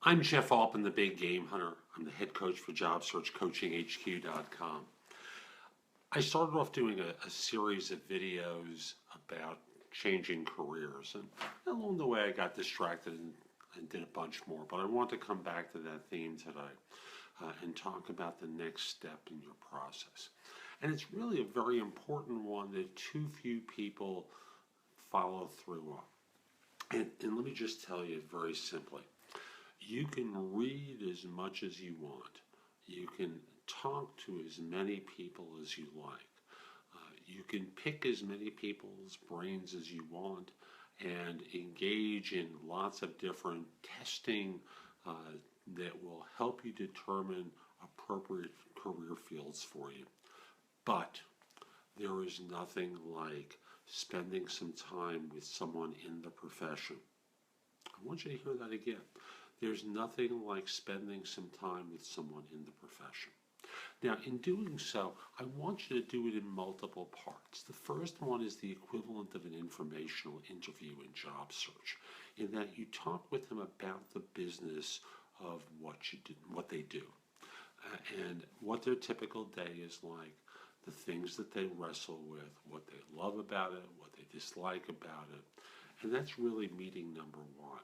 I'm Jeff Altman, the Big Game Hunter. I'm the head coach for JobSearchCoachingHQ.com. I started off doing a series of videos about changing careers, and along the way I got distracted and did a bunch more, but I want to come back to that theme today and talk about the next step in your process. And it's really a very important one that too few people follow through on. And let me just tell you very simply. You can read as much as you want. You can talk to as many people as you like. You can pick as many people's brains as you want and engage in lots of different testing that will help you determine appropriate career fields for you. But there is nothing like spending some time with someone in the profession. I want you to hear that again. There's nothing like spending some time with someone in the profession. Now, in doing so, I want you to do it in multiple parts. The first one is the equivalent of an informational interview in job search, in that you talk with them about the business of what they do, and what their typical day is like, the things that they wrestle with, what they love about it, what they dislike about it, and that's really meeting number one.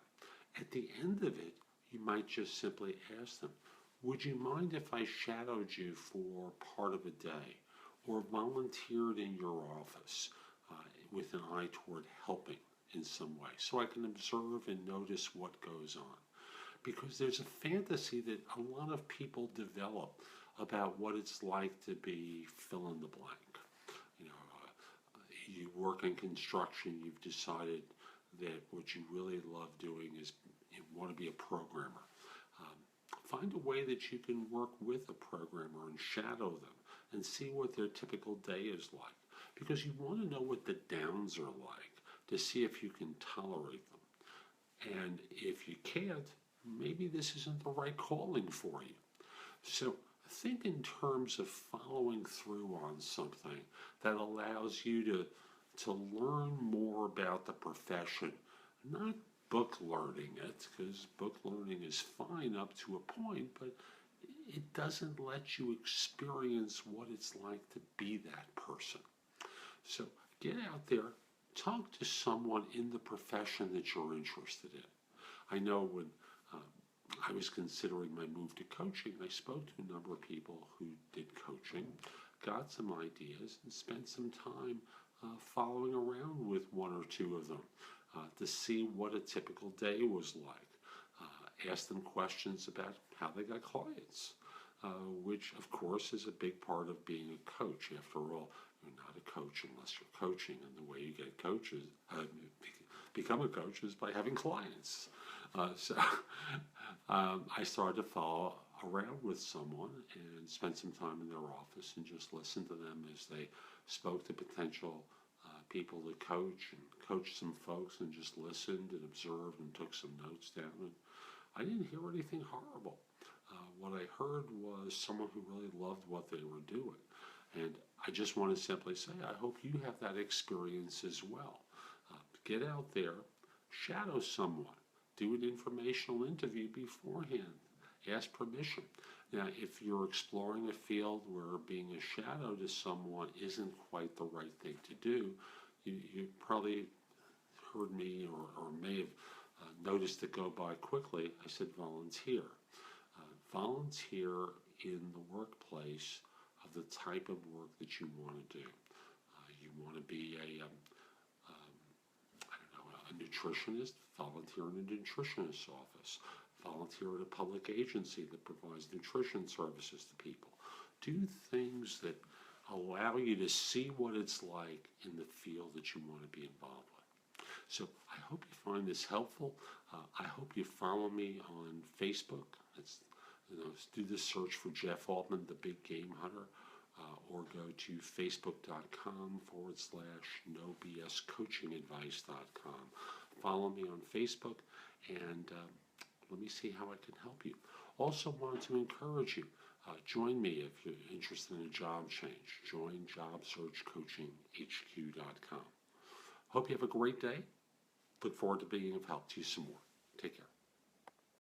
At the end of it, you might just simply ask them, would you mind if I shadowed you for part of a day or volunteered in your office with an eye toward helping in some way so I can observe and notice what goes on? Because there's a fantasy that a lot of people develop about what it's like to be fill in the blank. You work in construction, you've decided that what you really love doing is you want to be a programmer. Find a way that you can work with a programmer and shadow them and see what their typical day is like. Because you want to know what the downs are like to see if you can tolerate them. And if you can't, maybe this isn't the right calling for you. So think in terms of following through on something that allows you to learn more about the profession, not book learning it, because book learning is fine up to a point, but it doesn't let you experience what it's like to be that person. So get out there, talk to someone in the profession that you're interested in. I know when I was considering my move to coaching, I spoke to a number of people who did coaching, got some ideas, and spent some time following around with one or two of them to see what a typical day was like. Ask them questions about how they got clients, which of course is a big part of being a coach. After all, you're not a coach unless you're coaching, and the way you get coaches, become a coach is by having clients. So I started to follow around with someone and spend some time in their office and just listen to them as they spoke to potential people to coach, and coached some folks and just listened and observed and took some notes down. And I didn't hear anything horrible. What I heard was someone who really loved what they were doing. And I just want to simply say, I hope you have that experience as well. Get out there, shadow someone, do an informational interview beforehand, ask permission. Now, if you're exploring a field where being a shadow to someone isn't quite the right thing to do, you probably heard me or may have noticed it go by quickly. I said volunteer. Volunteer in the workplace of the type of work that you want to do. You want to be a nutritionist, volunteer in a nutritionist's office. Volunteer at a public agency that provides nutrition services to people. Do things that allow you to see what it's like in the field that you want to be involved with. So I hope you find this helpful. I hope you follow me on Facebook. Do the search for Jeff Altman, the Big Game Hunter, or go to facebook.com/nobscoachingadvice.com. Follow me on Facebook, and let me see how I can help you. Also wanted to encourage you, join me if you're interested in a job change. Join JobSearchCoachingHQ.com. Hope you have a great day. Look forward to being of help to you some more. Take care.